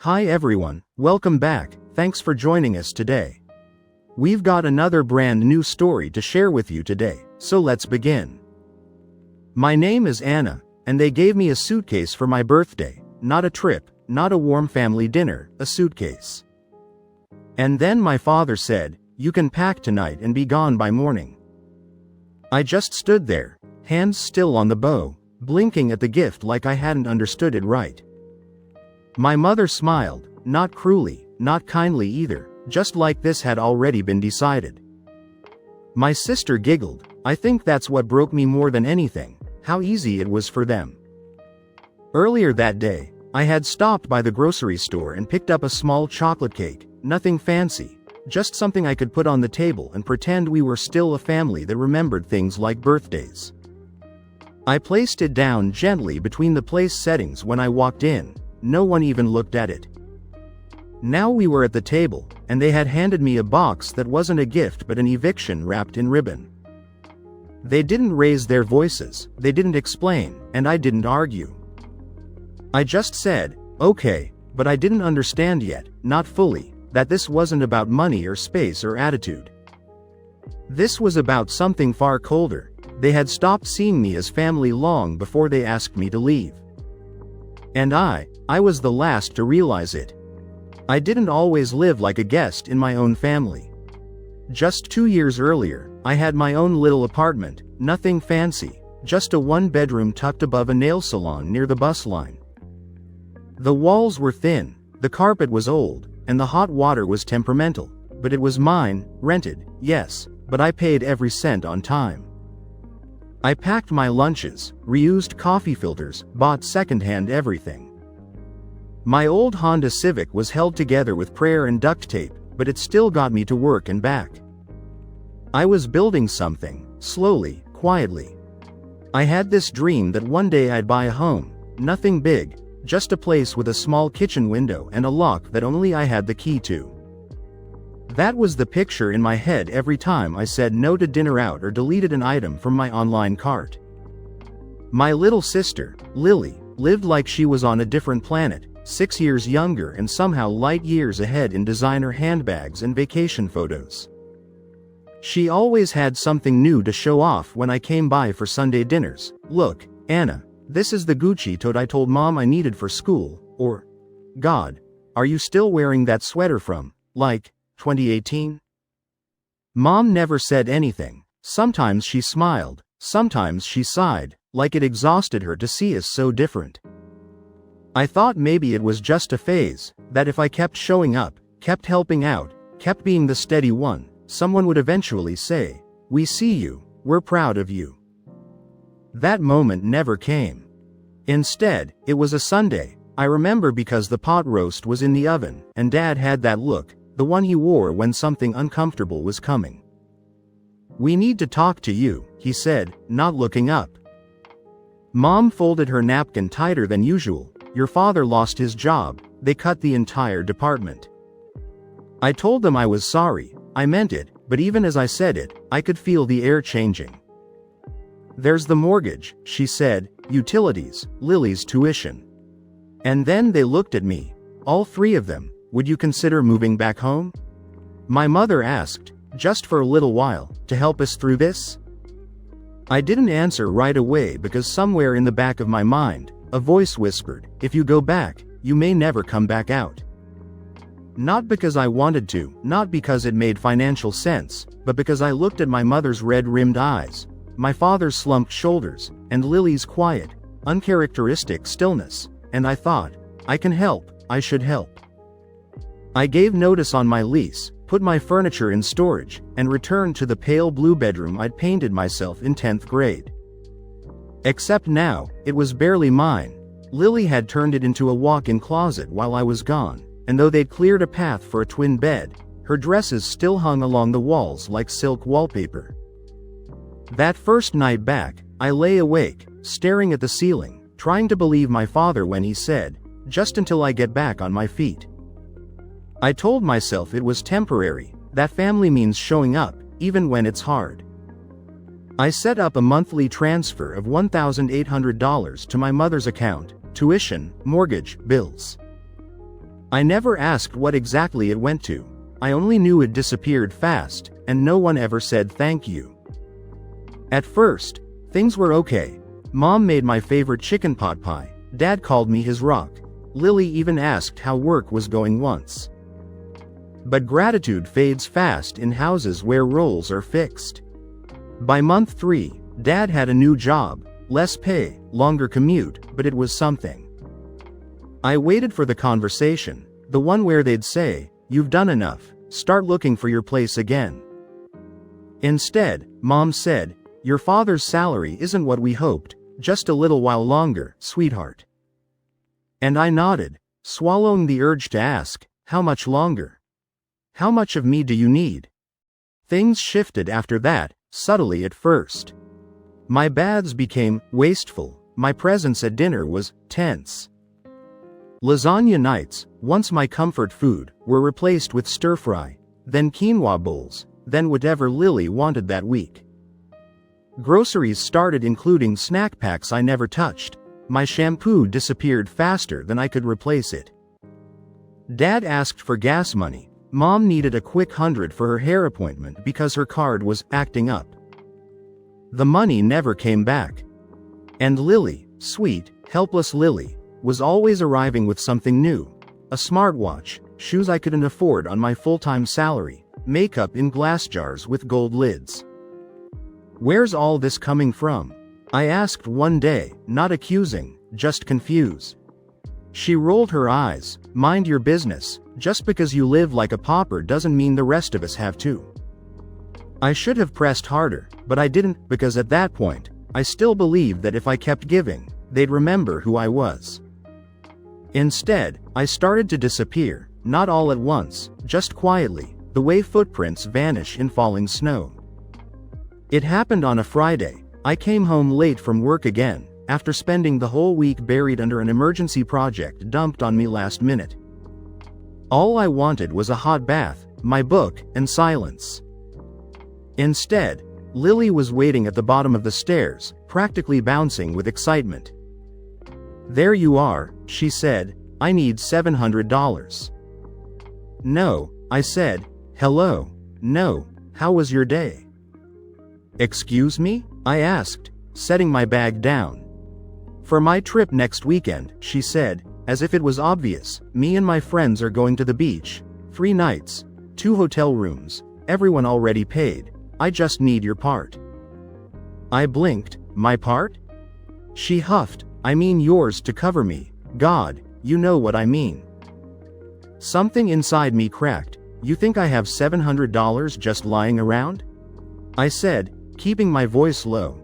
Hi everyone, welcome back, thanks for joining us today. We've got another brand new story to share with you today, so let's begin. My name is Anna, and they gave me a suitcase for my birthday, not a trip, not a warm family dinner, a suitcase. And then my father said, "You can pack tonight and be gone by morning." I just stood there, hands still on the bow, blinking at the gift like I hadn't understood it right. My mother smiled, not cruelly, not kindly either, just like this had already been decided. My sister giggled. I think that's what broke me more than anything, how easy it was for them. Earlier that day, I had stopped by the grocery store and picked up a small chocolate cake, nothing fancy, just something I could put on the table and pretend we were still a family that remembered things like birthdays. I placed it down gently between the place settings when I walked in. No one even looked at it. Now we were at the table, and they had handed me a box that wasn't a gift but an eviction wrapped in ribbon. They didn't raise their voices, they didn't explain, and I didn't argue. I just said, okay, but I didn't understand yet, not fully, that this wasn't about money or space or attitude. This was about something far colder. They had stopped seeing me as family long before they asked me to leave. And I was the last to realize it. I didn't always live like a guest in my own family. Just 2 years earlier, I had my own little apartment, nothing fancy, just a one-bedroom tucked above a nail salon near the bus line. The walls were thin, the carpet was old, and the hot water was temperamental, but it was mine, rented, yes, but I paid every cent on time. I packed my lunches, reused coffee filters, bought secondhand everything. My old Honda Civic was held together with prayer and duct tape, but it still got me to work and back. I was building something, slowly, quietly. I had this dream that one day I'd buy a home, nothing big, just a place with a small kitchen window and a lock that only I had the key to. That was the picture in my head every time I said no to dinner out or deleted an item from my online cart. My little sister, Lily, lived like she was on a different planet, 6 years younger and somehow light years ahead in designer handbags and vacation photos. She always had something new to show off when I came by for Sunday dinners. "Look, Anna, this is the Gucci tote I told Mom I needed for school," or, "God, are you still wearing that sweater from, 2018? Mom never said anything. Sometimes she smiled, sometimes she sighed, like it exhausted her to see us so different. I thought maybe it was just a phase, that if I kept showing up, kept helping out, kept being the steady one, someone would eventually say, "We see you, we're proud of you." That moment never came. Instead, it was a Sunday, I remember, because the pot roast was in the oven, and Dad had that look, the one he wore when something uncomfortable was coming. "We need to talk to you," he said, not looking up. Mom folded her napkin tighter than usual. "Your father lost his job, they cut the entire department." I told them I was sorry, I meant it, but even as I said it, I could feel the air changing. "There's the mortgage," she said, "utilities, Lily's tuition." And then they looked at me, all three of them. "Would you consider moving back home?" My mother asked, "Just for a little while, to help us through this?" I didn't answer right away because somewhere in the back of my mind, a voice whispered, "If you go back, you may never come back out." Not because I wanted to, not because it made financial sense, but because I looked at my mother's red-rimmed eyes, my father's slumped shoulders, and Lily's quiet, uncharacteristic stillness, and I thought, I can help, I should help. I gave notice on my lease, put my furniture in storage, and returned to the pale blue bedroom I'd painted myself in 10th grade. Except now, it was barely mine. Lily had turned it into a walk-in closet while I was gone, and though they'd cleared a path for a twin bed, her dresses still hung along the walls like silk wallpaper. That first night back, I lay awake, staring at the ceiling, trying to believe my father when he said, "Just until I get back on my feet." I told myself it was temporary, that family means showing up, even when it's hard. I set up a monthly transfer of $1,800 to my mother's account, tuition, mortgage, bills. I never asked what exactly it went to. I only knew it disappeared fast, and no one ever said thank you. At first, things were okay. Mom made my favorite chicken pot pie. Dad called me his rock. Lily even asked how work was going once. But gratitude fades fast in houses where roles are fixed. By month 3, Dad had a new job, less pay, longer commute, but it was something. I waited for the conversation, the one where they'd say, "You've done enough, start looking for your place again." Instead, Mom said, "Your father's salary isn't what we hoped, just a little while longer, sweetheart." And I nodded, swallowing the urge to ask, "How much longer? How much of me do you need?" Things shifted after that, subtly at first. My baths became wasteful, my presence at dinner was tense. Lasagna nights, once my comfort food, were replaced with stir-fry, then quinoa bowls, then whatever Lily wanted that week. Groceries started including snack packs I never touched. My shampoo disappeared faster than I could replace it. Dad asked for gas money. Mom needed a quick $100 for her hair appointment because her card was acting up. The money never came back. And Lily, sweet, helpless Lily, was always arriving with something new. A smartwatch, shoes I couldn't afford on my full-time salary, makeup in glass jars with gold lids. "Where's all this coming from?" I asked one day, not accusing, just confused. She rolled her eyes. "Mind your business. Just because you live like a pauper doesn't mean the rest of us have to." I should have pressed harder, but I didn't, because at that point, I still believed that if I kept giving, they'd remember who I was. Instead, I started to disappear, not all at once, just quietly, the way footprints vanish in falling snow. It happened on a Friday. I came home late from work again, after spending the whole week buried under an emergency project dumped on me last minute. All I wanted was a hot bath, my book, and silence. Instead, Lily was waiting at the bottom of the stairs, practically bouncing with excitement. "There you are," she said. "I need $700. "No," I said. "Hello. No. How was your day?" "Excuse me?" I asked, setting my bag down. "For my trip next weekend," she said, as if it was obvious. "Me and my friends are going to the beach. 3 nights, 2 hotel rooms, everyone already paid. I just need your part." I blinked. "My part?" She huffed. "I mean yours to cover me. God, you know what I mean." Something inside me cracked. "You think I have $700 just lying around?" I said, keeping my voice low.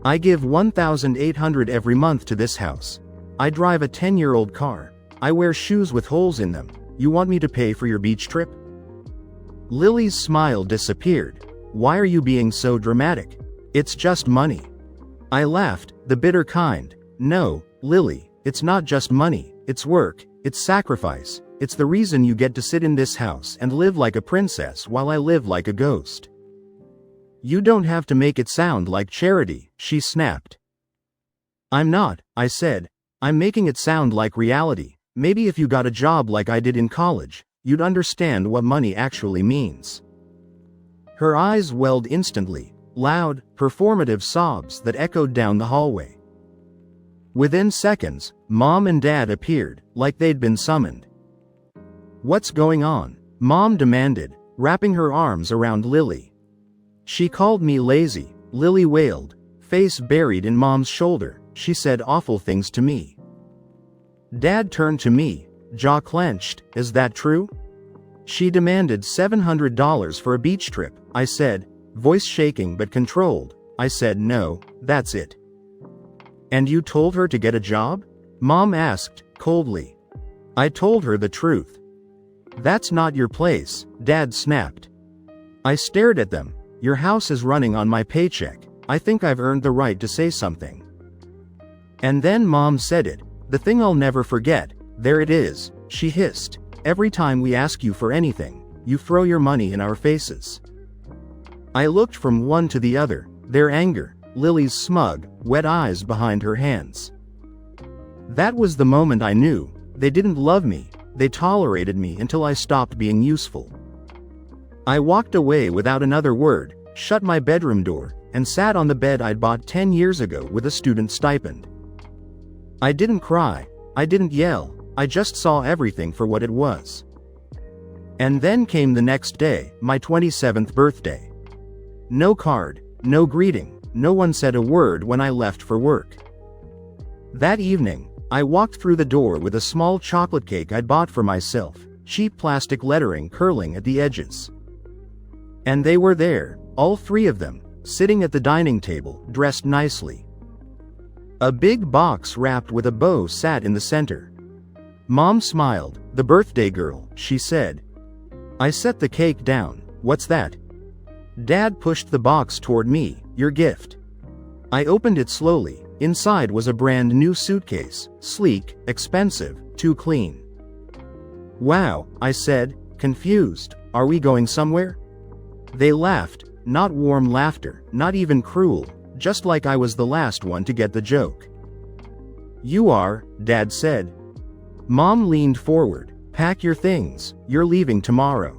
"I give $1,800 every month to this house. I drive a 10-year-old car. I wear shoes with holes in them. You want me to pay for your beach trip?" Lily's smile disappeared. "Why are you being so dramatic? It's just money." I laughed, the bitter kind. "No, Lily, it's not just money, it's work, it's sacrifice, it's the reason you get to sit in this house and live like a princess while I live like a ghost." "You don't have to make it sound like charity," she snapped. "I'm not," I said. "I'm making it sound like reality. Maybe if you got a job like I did in college, you'd understand what money actually means." Her eyes welled instantly, loud, performative sobs that echoed down the hallway. Within seconds, Mom and Dad appeared, like they'd been summoned. "What's going on?" Mom demanded, wrapping her arms around Lily. "She called me lazy," Lily wailed, face buried in Mom's shoulder. "She said awful things to me." Dad turned to me, jaw clenched. "Is that true?" "She demanded $700 for a beach trip," I said, voice shaking but controlled. I said, "No, that's it." "And you told her to get a job?" Mom asked, coldly. I told her the truth. "That's not your place," Dad snapped. I stared at them. "Your house is running on my paycheck. I think I've earned the right to say something." And then Mom said it, the thing I'll never forget. "There it is," she hissed. "Every time we ask you for anything, you throw your money in our faces." I looked from one to the other, their anger, Lily's smug, wet eyes behind her hands. That was the moment I knew, they didn't love me, They tolerated me until I stopped being useful. I walked away without another word, shut my bedroom door, and sat on the bed I'd bought 10 years ago with a student stipend. I didn't cry, I didn't yell, I just saw everything for what it was. And then came the next day, my 27th birthday. No card, no greeting, no one said a word when I left for work. That evening, I walked through the door with a small chocolate cake I'd bought for myself, cheap plastic lettering curling at the edges. And they were there, all three of them, sitting at the dining table, dressed nicely. A big box wrapped with a bow sat in the center. Mom smiled. "The birthday girl," she said. I set the cake down. "What's that?" Dad pushed the box toward me. "Your gift." I opened it slowly. Inside was a brand new suitcase, sleek, expensive, too clean. "Wow," I said, confused. "Are we going somewhere?" They laughed, not warm laughter, not even cruel, just like I was the last one to get the joke. "You are," Dad said. Mom leaned forward. "Pack your things, you're leaving tomorrow."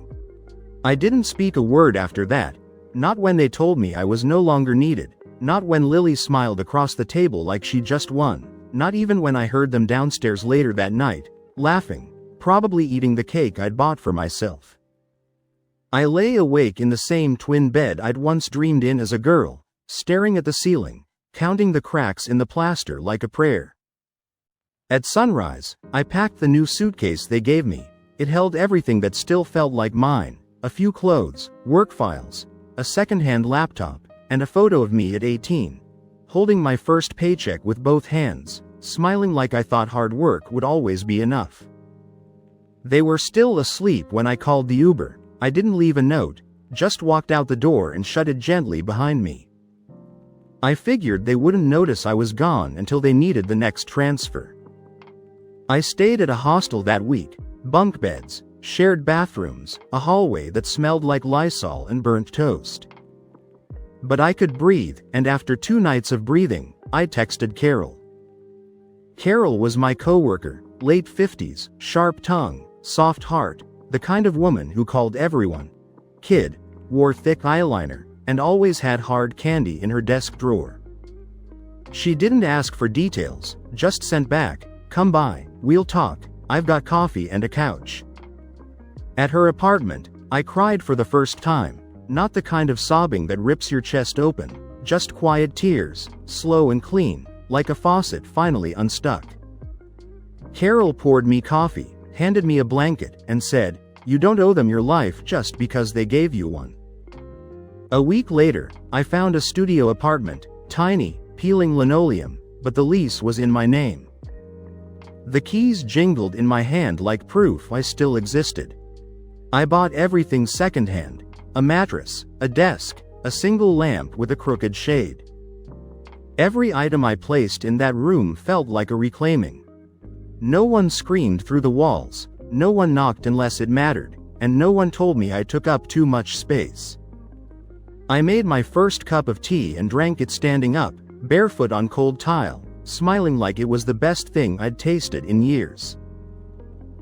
I didn't speak a word after that, not when they told me I was no longer needed, not when Lily smiled across the table like she just won, not even when I heard them downstairs later that night, laughing, probably eating the cake I'd bought for myself. I lay awake in the same twin bed I'd once dreamed in as a girl, staring at the ceiling, counting the cracks in the plaster like a prayer. At sunrise, I packed the new suitcase they gave me. It held everything that still felt like mine, a few clothes, work files, a second-hand laptop, and a photo of me at 18, holding my first paycheck with both hands, smiling like I thought hard work would always be enough. They were still asleep when I called the Uber. I didn't leave a note, just walked out the door and shut it gently behind me. I figured they wouldn't notice I was gone until they needed the next transfer. I stayed at a hostel that week, bunk beds, shared bathrooms, a hallway that smelled like Lysol and burnt toast. But I could breathe, and after 2 nights of breathing, I texted Carol. Carol was my coworker, late 50s, sharp tongue, soft heart, the kind of woman who called everyone kid, wore thick eyeliner, and always had hard candy in her desk drawer. She didn't ask for details, just sent back, "Come by, we'll talk, I've got coffee and a couch." At her apartment, I cried for the first time, not the kind of sobbing that rips your chest open, just quiet tears, slow and clean, like a faucet finally unstuck. Carol poured me coffee, handed me a blanket, and said, "You don't owe them your life just because they gave you one." A week later, I found a studio apartment, tiny, peeling linoleum, but the lease was in my name. The keys jingled in my hand like proof I still existed. I bought everything secondhand, a mattress, a desk, a single lamp with a crooked shade. Every item I placed in that room felt like a reclaiming. No one screamed through the walls, no one knocked unless it mattered, and no one told me I took up too much space. I made my first cup of tea and drank it standing up, barefoot on cold tile, smiling like it was the best thing I'd tasted in years.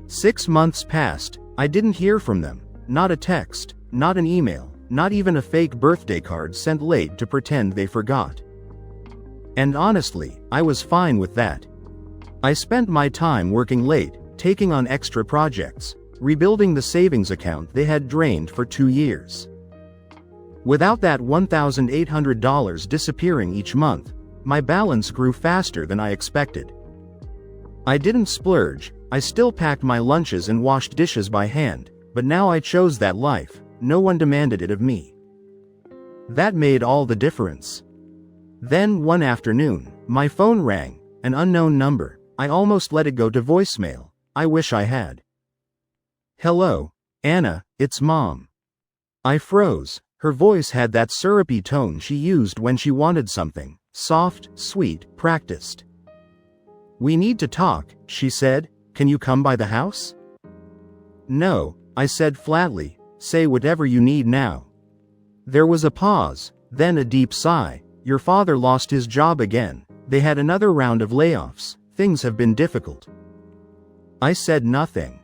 6 months passed, I didn't hear from them, not a text, not an email, not even a fake birthday card sent late to pretend they forgot. And honestly, I was fine with that. I spent my time working late, taking on extra projects, rebuilding the savings account they had drained for 2 years. Without that $1,800 disappearing each month, my balance grew faster than I expected. I didn't splurge, I still packed my lunches and washed dishes by hand, but now I chose that life, no one demanded it of me. That made all the difference. Then one afternoon, my phone rang, an unknown number. I almost let it go to voicemail. I wish I had. "Hello, Anna, it's Mom." I froze. Her voice had that syrupy tone she used when she wanted something, soft, sweet, practiced. "We need to talk," she said. "Can you come by the house?" "No," I said flatly. "Say whatever you need now." There was a pause, then a deep sigh. "Your father lost his job again. They had another round of layoffs. Things have been difficult." I said nothing.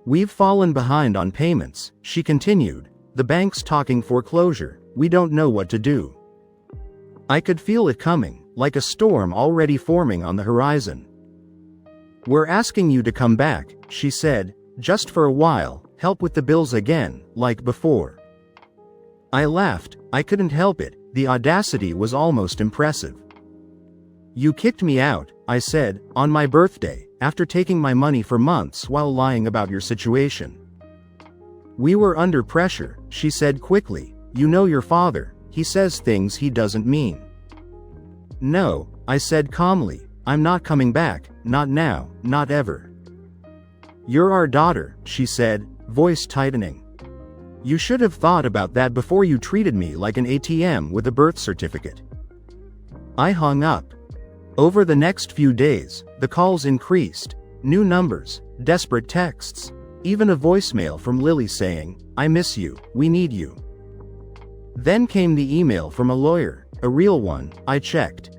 We've fallen behind on payments, she continued. The bank's talking foreclosure. We don't know what to do. I could feel it coming, like a storm already forming on the horizon. We're asking you to come back, she said, just for a while, help with the bills again, like before. I laughed. I couldn't help it. The audacity was almost impressive. You kicked me out, I said, on my birthday, after taking my money for months while lying about your situation. We were under pressure, she said quickly. You know your father, he says things he doesn't mean. No, I said calmly, I'm not coming back, not now, not ever. You're our daughter, she said, voice tightening. You should have thought about that before you treated me like an ATM with a birth certificate. I hung up. Over the next few days, the calls increased. New numbers, desperate texts, even a voicemail from Lily saying, I miss you, we need you. Then came the email from a lawyer, a real one. I checked.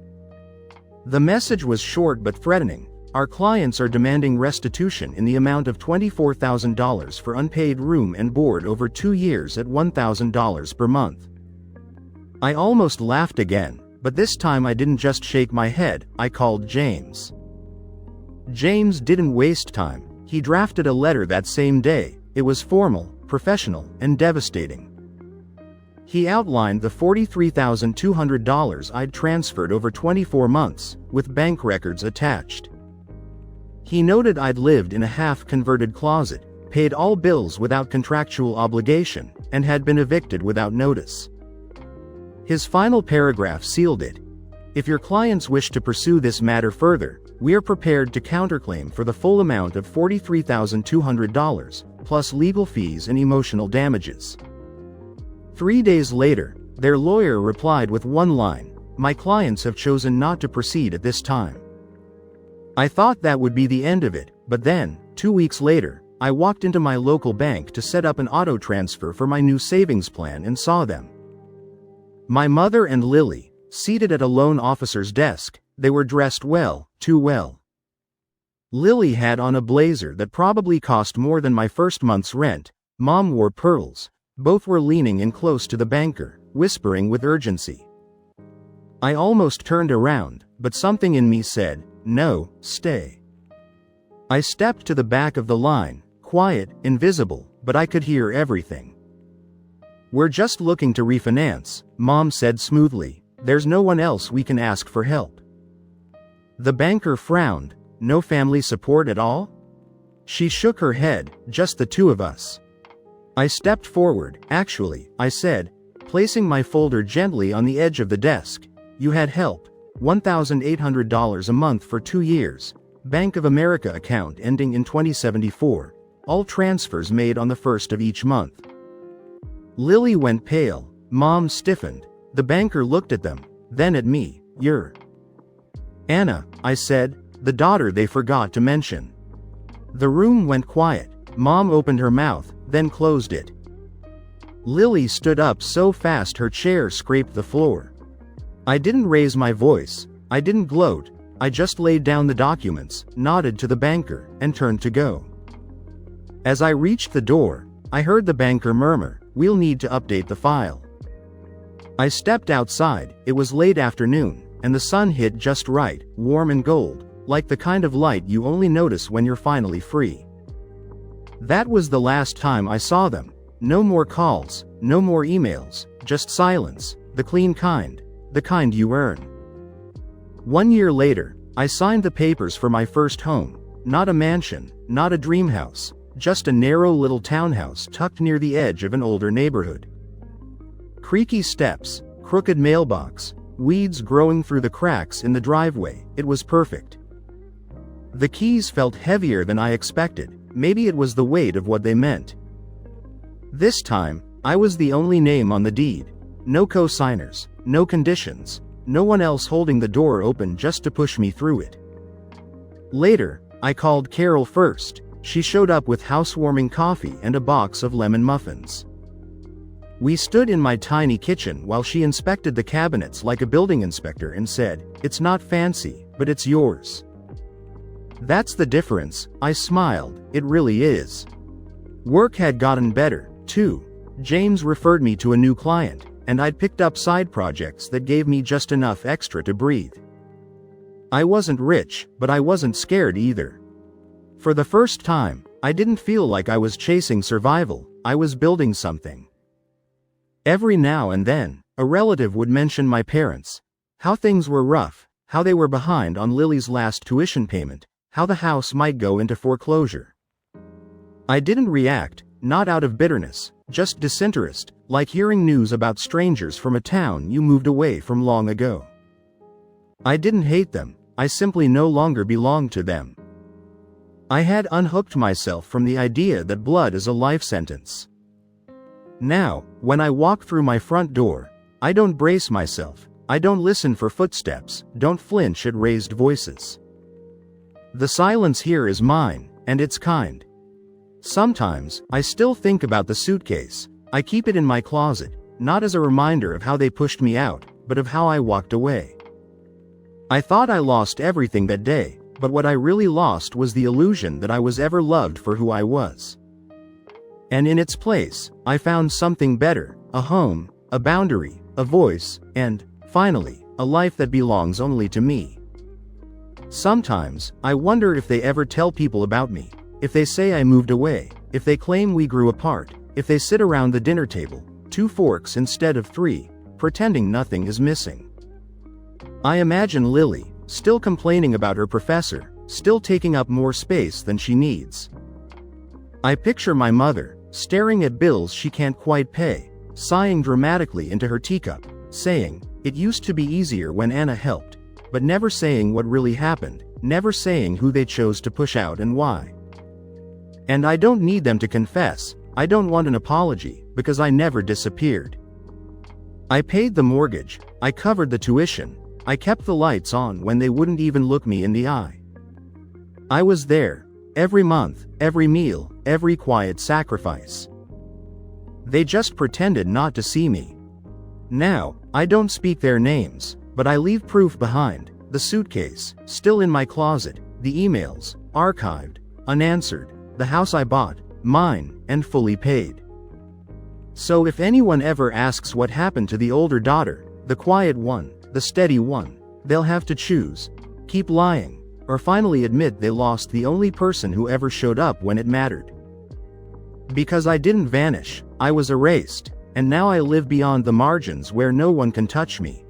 The message was short but threatening. Our clients are demanding restitution in the amount of $24,000 for unpaid room and board over 2 years at $1,000 per month. I almost laughed again, but this time I didn't just shake my head. I called James. James didn't waste time. He drafted a letter that same day. It was formal, professional, and devastating. He outlined the $43,200 I'd transferred over 24 months, with bank records attached. He noted I'd lived in a half-converted closet, paid all bills without contractual obligation, and had been evicted without notice. His final paragraph sealed it. If your clients wish to pursue this matter further, we are prepared to counterclaim for the full amount of $43,200, plus legal fees and emotional damages. 3 days later, their lawyer replied with one line, my clients have chosen not to proceed at this time. I thought that would be the end of it, but then, 2 weeks later, I walked into my local bank to set up an auto transfer for my new savings plan and saw them. My mother and Lily, seated at a loan officer's desk. They were dressed well, too well. Lily had on a blazer that probably cost more than my first month's rent. Mom wore pearls. Both were leaning in close to the banker, whispering with urgency. I almost turned around, but something in me said, no, stay. I stepped to the back of the line, quiet, invisible, but I could hear everything. We're just looking to refinance, Mom said smoothly. There's no one else we can ask for help. The banker frowned. No family support at all? She shook her head. Just the two of us. I stepped forward. Actually, I said, placing my folder gently on the edge of the desk. You had help. $1,800 a month for 2 years. Bank of America account ending in 2074. All transfers made on the 1st of each month. Lily went pale. Mom stiffened. The banker looked at them, then at me. You're Anna, I said, the daughter they forgot to mention. The room went quiet. Mom opened her mouth, then closed it. Lily stood up so fast her chair scraped the floor. I didn't raise my voice. I didn't gloat. I just laid down the documents, nodded to the banker, and turned to go. As I reached the door, I heard the banker murmur, we'll need to update the file. I stepped outside. It was late afternoon, and the sun hit just right, warm and gold, like the kind of light you only notice when you're finally free. That was the last time I saw them. No more calls, no more emails, just silence, the clean kind, the kind you earn. 1 year later, I signed the papers for my first home. Not a mansion, not a dream house, just a narrow little townhouse tucked near the edge of an older neighborhood. Creaky steps, crooked mailbox, weeds growing through the cracks in the driveway. It was perfect. The keys felt heavier than I expected. Maybe it was the weight of what they meant. This time, I was the only name on the deed. No co-signers, no conditions, no one else holding the door open just to push me through it. Later, I called Carol first. She showed up with housewarming coffee and a box of lemon muffins. We stood in my tiny kitchen while she inspected the cabinets like a building inspector and said, it's not fancy, but it's yours. That's the difference, I smiled, it really is. Work had gotten better, too. James referred me to a new client, and I'd picked up side projects that gave me just enough extra to breathe. I wasn't rich, but I wasn't scared either. For the first time, I didn't feel like I was chasing survival, I was building something. Every now and then, a relative would mention my parents, how things were rough, how they were behind on Lily's last tuition payment, how the house might go into foreclosure. I didn't react, not out of bitterness, just disinterest, like hearing news about strangers from a town you moved away from long ago. I didn't hate them, I simply no longer belonged to them. I had unhooked myself from the idea that blood is a life sentence. Now, when I walk through my front door, I don't brace myself, I don't listen for footsteps, don't flinch at raised voices. The silence here is mine, and it's kind. Sometimes, I still think about the suitcase. I keep it in my closet, not as a reminder of how they pushed me out, but of how I walked away. I thought I lost everything that day, but what I really lost was the illusion that I was ever loved for who I was. And in its place, I found something better, a home, a boundary, a voice, and, finally, a life that belongs only to me. Sometimes, I wonder if they ever tell people about me, if they say I moved away, if they claim we grew apart, if they sit around the dinner table, 2 forks instead of 3, pretending nothing is missing. I imagine Lily, still complaining about her professor, still taking up more space than she needs. I picture my mother, staring at bills she can't quite pay, sighing dramatically into her teacup, saying, "It used to be easier when Anna helped," but never saying what really happened, never saying who they chose to push out and why. And I don't need them to confess, I don't want an apology, because I never disappeared. I paid the mortgage, I covered the tuition, I kept the lights on when they wouldn't even look me in the eye. I was there, every month, every meal, every quiet sacrifice. They just pretended not to see me. Now, I don't speak their names, but I leave proof behind, the suitcase, still in my closet, the emails, archived, unanswered, the house I bought, mine, and fully paid. So if anyone ever asks what happened to the older daughter, the quiet one, the steady one, they'll have to choose, keep lying, or finally admit they lost the only person who ever showed up when it mattered. Because I didn't vanish, I was erased, and now I live beyond the margins where no one can touch me,